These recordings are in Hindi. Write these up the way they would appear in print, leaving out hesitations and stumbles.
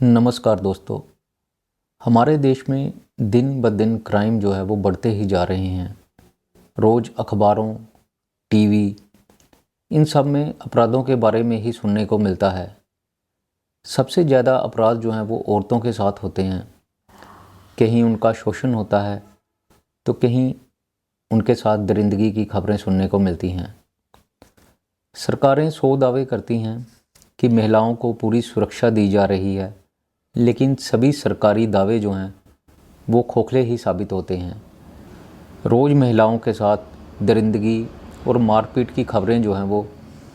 नमस्कार दोस्तों। हमारे देश में दिन ब दिन क्राइम जो है वो बढ़ते ही जा रहे हैं। रोज़ अखबारों, टीवी इन सब में अपराधों के बारे में ही सुनने को मिलता है। सबसे ज़्यादा अपराध जो हैं वो औरतों के साथ होते हैं। कहीं उनका शोषण होता है तो कहीं उनके साथ दरिंदगी की खबरें सुनने को मिलती हैं। सरकारें 100 दावे करती हैं कि महिलाओं को पूरी सुरक्षा दी जा रही है, लेकिन सभी सरकारी दावे जो हैं वो खोखले ही साबित होते हैं। रोज़ महिलाओं के साथ दरिंदगी और मारपीट की खबरें जो हैं वो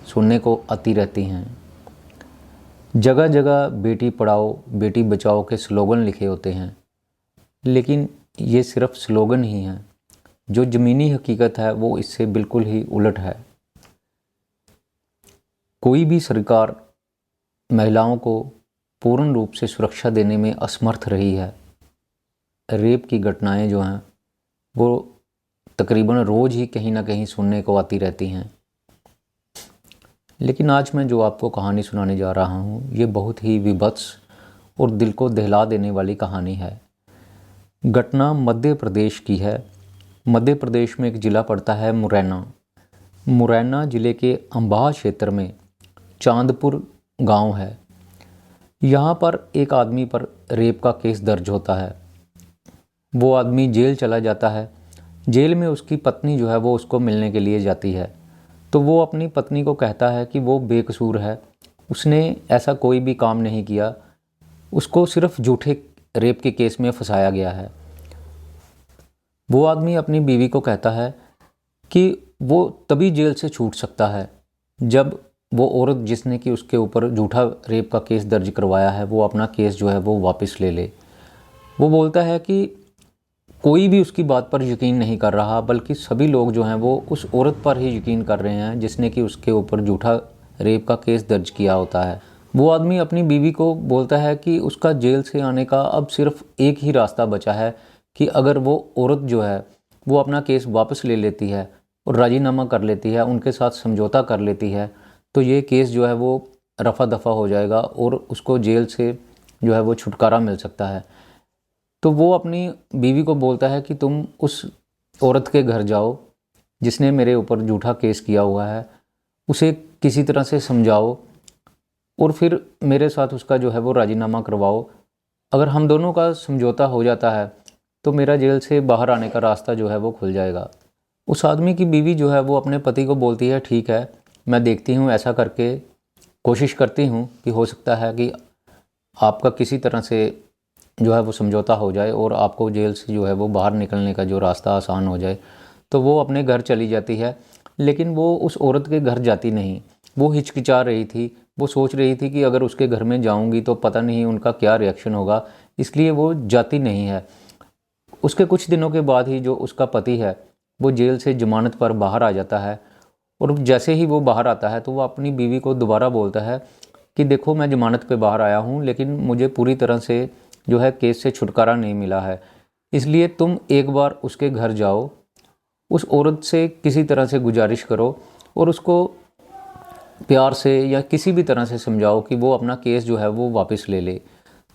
सुनने को आती रहती हैं। जगह जगह बेटी पढ़ाओ बेटी बचाओ के स्लोगन लिखे होते हैं, लेकिन ये सिर्फ स्लोगन ही हैं। जो ज़मीनी हकीकत है वो इससे बिल्कुल ही उलट है। कोई भी सरकार महिलाओं को पूर्ण रूप से सुरक्षा देने में असमर्थ रही है। रेप की घटनाएं जो हैं वो तकरीबन रोज़ ही कहीं ना कहीं सुनने को आती रहती हैं। लेकिन आज मैं जो आपको कहानी सुनाने जा रहा हूँ ये बहुत ही विभत्स और दिल को दहला देने वाली कहानी है। घटना मध्य प्रदेश की है। मध्य प्रदेश में एक ज़िला पड़ता है मुरैना। मुरैना ज़िले के अम्बाह क्षेत्र में चांदपुर गांव है। यहाँ पर एक आदमी पर रेप का केस दर्ज होता है। वो आदमी जेल चला जाता है। जेल में उसकी पत्नी जो है वो उसको मिलने के लिए जाती है, तो वो अपनी पत्नी को कहता है कि वो बेकसूर है, उसने ऐसा कोई भी काम नहीं किया, उसको सिर्फ झूठे रेप के केस में फंसाया गया है। वो आदमी अपनी बीवी को कहता है कि वो तभी जेल से छूट सकता है जब वो औरत जिसने कि उसके ऊपर झूठा रेप का केस दर्ज करवाया है वो अपना केस जो है वो वापस ले ले। वो बोलता है कि कोई भी उसकी बात पर यकीन नहीं कर रहा, बल्कि सभी लोग जो हैं वो उस औरत पर ही यकीन कर रहे हैं जिसने कि उसके ऊपर झूठा रेप का केस दर्ज किया होता है। वो आदमी अपनी बीवी को बोलता है कि उसका जेल से आने का अब सिर्फ एक ही रास्ता बचा है कि अगर वो औरत जो है वो अपना केस वापस ले लेती है और राजीनामा कर लेती है, उनके साथ समझौता कर लेती है, तो ये केस जो है वो रफ़ा दफ़ा हो जाएगा और उसको जेल से जो है वो छुटकारा मिल सकता है। तो वो अपनी बीवी को बोलता है कि तुम उस औरत के घर जाओ जिसने मेरे ऊपर झूठा केस किया हुआ है, उसे किसी तरह से समझाओ और फिर मेरे साथ उसका जो है वो राजीनामा करवाओ। अगर हम दोनों का समझौता हो जाता है तो मेरा जेल से बाहर आने का रास्ता जो है वो खुल जाएगा। उस आदमी की बीवी जो है वो अपने पति को बोलती है, ठीक है, मैं देखती हूँ, ऐसा करके कोशिश करती हूँ कि हो सकता है कि आपका किसी तरह से जो है वो समझौता हो जाए और आपको जेल से जो है वो बाहर निकलने का जो रास्ता आसान हो जाए। तो वो अपने घर चली जाती है, लेकिन वो उस औरत के घर जाती नहीं। वो हिचकिचा रही थी। वो सोच रही थी कि अगर उसके घर में जाऊंगी तो पता नहीं उनका क्या रिएक्शन होगा, इसलिए वो जाती नहीं है। उसके कुछ दिनों के बाद ही जो उसका पति है वो जेल से जमानत पर बाहर आ जाता है और जैसे ही वो बाहर आता है तो वो अपनी बीवी को दोबारा बोलता है कि देखो, मैं ज़मानत पे बाहर आया हूँ, लेकिन मुझे पूरी तरह से जो है केस से छुटकारा नहीं मिला है, इसलिए तुम एक बार उसके घर जाओ, उस औरत से किसी तरह से गुजारिश करो और उसको प्यार से या किसी भी तरह से समझाओ कि वो अपना केस जो है वो वापस ले ले।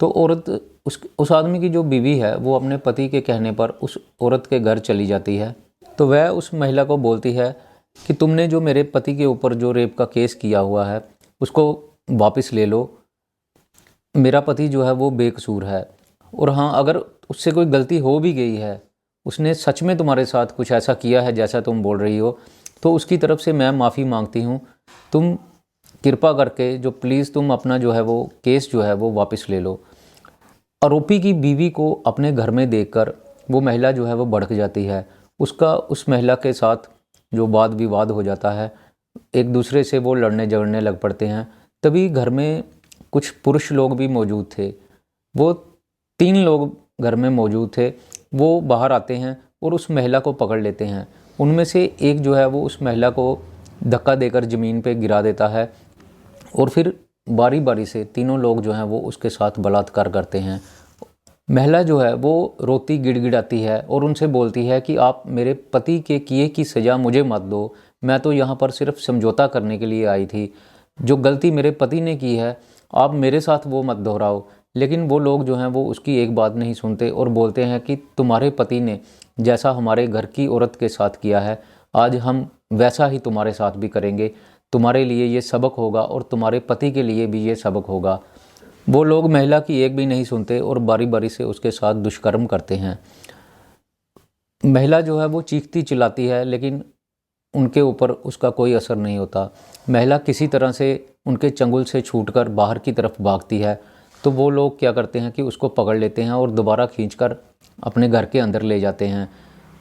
तो औरत उस आदमी की जो बीवी है वो अपने पति के कहने पर उस औरत के घर चली जाती है। तो वह उस महिला को बोलती है कि तुमने जो मेरे पति के ऊपर जो रेप का केस किया हुआ है उसको वापस ले लो, मेरा पति जो है वो बेकसूर है, और हाँ, अगर उससे कोई गलती हो भी गई है, उसने सच में तुम्हारे साथ कुछ ऐसा किया है जैसा तुम बोल रही हो, तो उसकी तरफ से मैं माफ़ी मांगती हूँ। तुम कृपा करके जो प्लीज़ तुम अपना जो है वो केस जो है वो वापस ले लो। आरोपी की बीवी को अपने घर में देखकर वो महिला जो है वो भड़क जाती है। उसका उस महिला के साथ जो वाद विवाद हो जाता है, एक दूसरे से वो लड़ने झगड़ने लग पड़ते हैं। तभी घर में कुछ पुरुष लोग भी मौजूद थे। वो 3 लोग घर में मौजूद थे। वो बाहर आते हैं और उस महिला को पकड़ लेते हैं। उनमें से एक जो है वो उस महिला को धक्का देकर ज़मीन पे गिरा देता है और फिर बारी बारी से तीनों लोग जो हैं वो उसके साथ बलात्कार करते हैं। महिला जो है वो रोती गिड़गिड़ाती है और उनसे बोलती है कि आप मेरे पति के किए की सज़ा मुझे मत दो, मैं तो यहाँ पर सिर्फ समझौता करने के लिए आई थी। जो गलती मेरे पति ने की है आप मेरे साथ वो मत दोहराओ, लेकिन वो लोग जो हैं वो उसकी एक बात नहीं सुनते और बोलते हैं कि तुम्हारे पति ने जैसा हमारे घर की औरत के साथ किया है, आज हम वैसा ही तुम्हारे साथ भी करेंगे। तुम्हारे लिए ये सबक होगा और तुम्हारे पति के लिए भी ये सबक होगा। वो लोग महिला की एक भी नहीं सुनते और बारी बारी से उसके साथ दुष्कर्म करते हैं। महिला जो है वो चीखती चिल्लाती है, लेकिन उनके ऊपर उसका कोई असर नहीं होता। महिला किसी तरह से उनके चंगुल से छूटकर बाहर की तरफ भागती है, तो वो लोग क्या करते हैं कि उसको पकड़ लेते हैं और दोबारा खींचकर अपने घर के अंदर ले जाते हैं।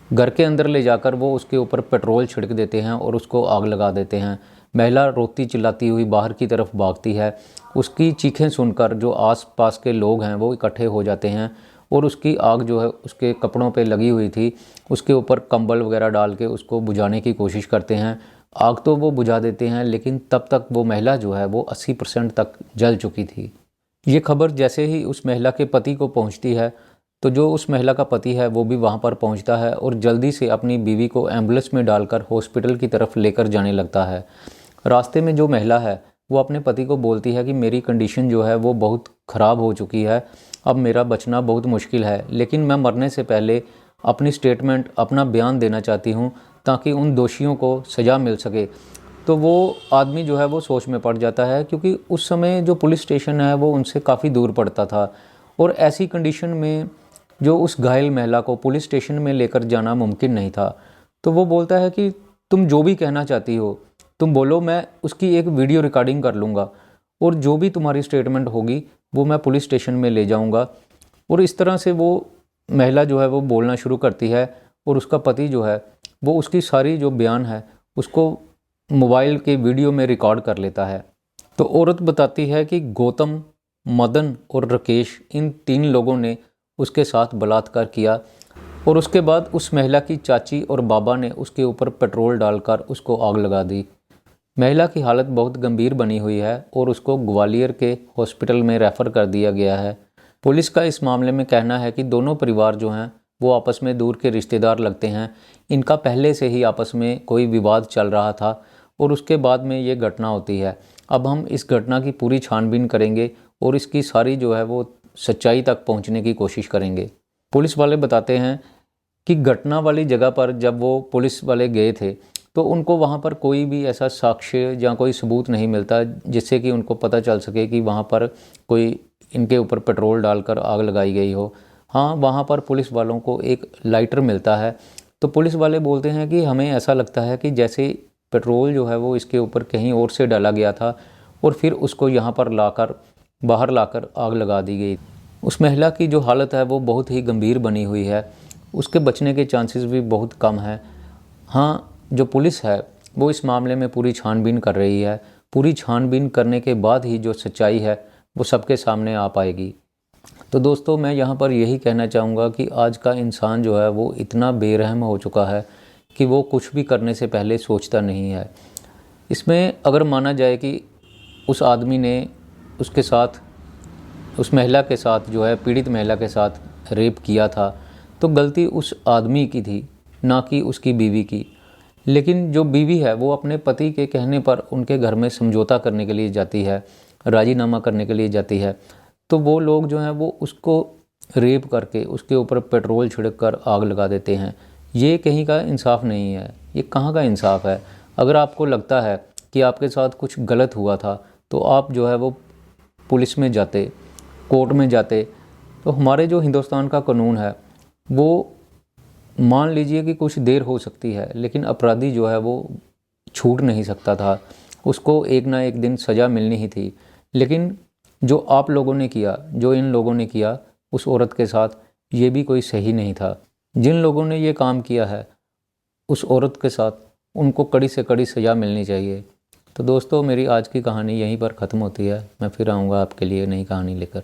घर के अंदर ले जाकर वो उसके ऊपर पेट्रोल छिड़क देते हैं और उसको आग लगा देते हैं। महिला रोती चिल्लाती हुई बाहर की तरफ भागती है। उसकी चीखें सुनकर जो आस-पास के लोग हैं वो इकट्ठे हो जाते हैं और उसकी आग जो है उसके कपड़ों पे लगी हुई थी, उसके ऊपर कंबल वगैरह डाल के उसको बुझाने की कोशिश करते हैं। आग तो वो बुझा देते हैं, लेकिन तब तक वो महिला जो है वो 80% तक जल चुकी थी। ये खबर जैसे ही उस महिला के पति को पहुंचती है, तो जो उस महिला का पति है वो भी वहां पर पहुंचता है और जल्दी से अपनी बीवी को एम्बुलेंस में डालकर हॉस्पिटल की तरफ लेकर जाने लगता है। रास्ते में जो महिला है वो अपने पति को बोलती है कि मेरी कंडीशन जो है वो बहुत ख़राब हो चुकी है, अब मेरा बचना बहुत मुश्किल है, लेकिन मैं मरने से पहले अपनी स्टेटमेंट, अपना बयान देना चाहती हूँ ताकि उन दोषियों को सज़ा मिल सके। तो वो आदमी जो है वो सोच में पड़ जाता है, क्योंकि उस समय जो पुलिस स्टेशन है वो उनसे काफ़ी दूर पड़ता था और ऐसी कंडीशन में जो उस घायल महिला को पुलिस स्टेशन में लेकर जाना मुमकिन नहीं था। तो वो बोलता है कि तुम जो भी कहना चाहती हो तुम बोलो, मैं उसकी एक वीडियो रिकॉर्डिंग कर लूँगा और जो भी तुम्हारी स्टेटमेंट होगी वो मैं पुलिस स्टेशन में ले जाऊँगा। और इस तरह से वो महिला जो है वो बोलना शुरू करती है और उसका पति जो है वो उसकी सारी जो बयान है उसको मोबाइल के वीडियो में रिकॉर्ड कर लेता है। तो औरत बताती है कि गौतम, मदन और राकेश, इन 3 लोगों ने उसके साथ बलात्कार किया और उसके बाद उस महिला की चाची और बाबा ने उसके ऊपर पेट्रोल डालकर उसको आग लगा दी। महिला की हालत बहुत गंभीर बनी हुई है और उसको ग्वालियर के हॉस्पिटल में रेफ़र कर दिया गया है। पुलिस का इस मामले में कहना है कि दोनों परिवार जो हैं वो आपस में दूर के रिश्तेदार लगते हैं। इनका पहले से ही आपस में कोई विवाद चल रहा था और उसके बाद में ये घटना होती है। अब हम इस घटना की पूरी छानबीन करेंगे और इसकी सारी जो है वो सच्चाई तक पहुंचने की कोशिश करेंगे। पुलिस वाले बताते हैं कि घटना वाली जगह पर जब वो पुलिस वाले गए थे तो उनको वहाँ पर कोई भी ऐसा साक्ष्य या कोई सबूत नहीं मिलता जिससे कि उनको पता चल सके कि वहाँ पर कोई इनके ऊपर पेट्रोल डालकर आग लगाई गई हो। हाँ, वहाँ पर पुलिस वालों को एक लाइटर मिलता है। तो पुलिस वाले बोलते हैं कि हमें ऐसा लगता है कि जैसे पेट्रोल जो है वो इसके ऊपर कहीं और से डाला गया था और फिर उसको यहाँ पर बाहर लाकर आग लगा दी गई। उस महिला की जो हालत है वो बहुत ही गंभीर बनी हुई है, उसके बचने के चांसेस भी बहुत कम हैं। हाँ, जो पुलिस है वो इस मामले में पूरी छानबीन कर रही है। पूरी छानबीन करने के बाद ही जो सच्चाई है वो सबके सामने आ पाएगी। तो दोस्तों, मैं यहाँ पर यही कहना चाहूँगा कि आज का इंसान जो है वो इतना बेरहम हो चुका है कि वो कुछ भी करने से पहले सोचता नहीं है। इसमें अगर माना जाए कि उस आदमी ने उसके साथ, उस महिला के साथ जो है, पीड़ित महिला के साथ रेप किया था, तो गलती उस आदमी की थी, ना कि उसकी बीवी की। लेकिन जो बीवी है वो अपने पति के कहने पर उनके घर में समझौता करने के लिए जाती है, राजीनामा करने के लिए जाती है, तो वो लोग जो हैं वो उसको रेप करके उसके ऊपर पेट्रोल छिड़क कर आग लगा देते हैं। ये कहीं का इंसाफ नहीं है, ये कहाँ का इंसाफ है। अगर आपको लगता है कि आपके साथ कुछ गलत हुआ था तो आप जो है वो पुलिस में जाते, कोर्ट में जाते। तो हमारे जो हिंदुस्तान का कानून है वो, मान लीजिए कि कुछ देर हो सकती है, लेकिन अपराधी जो है वो छूट नहीं सकता था, उसको एक ना एक दिन सज़ा मिलनी ही थी। लेकिन जो आप लोगों ने किया, जो इन लोगों ने किया उस औरत के साथ, ये भी कोई सही नहीं था। जिन लोगों ने ये काम किया है उस औरत के साथ, उनको कड़ी से कड़ी सज़ा मिलनी चाहिए। तो दोस्तों, मेरी आज की कहानी यहीं पर ख़त्म होती है। मैं फिर आऊँगा आपके लिए नई कहानी लेकर।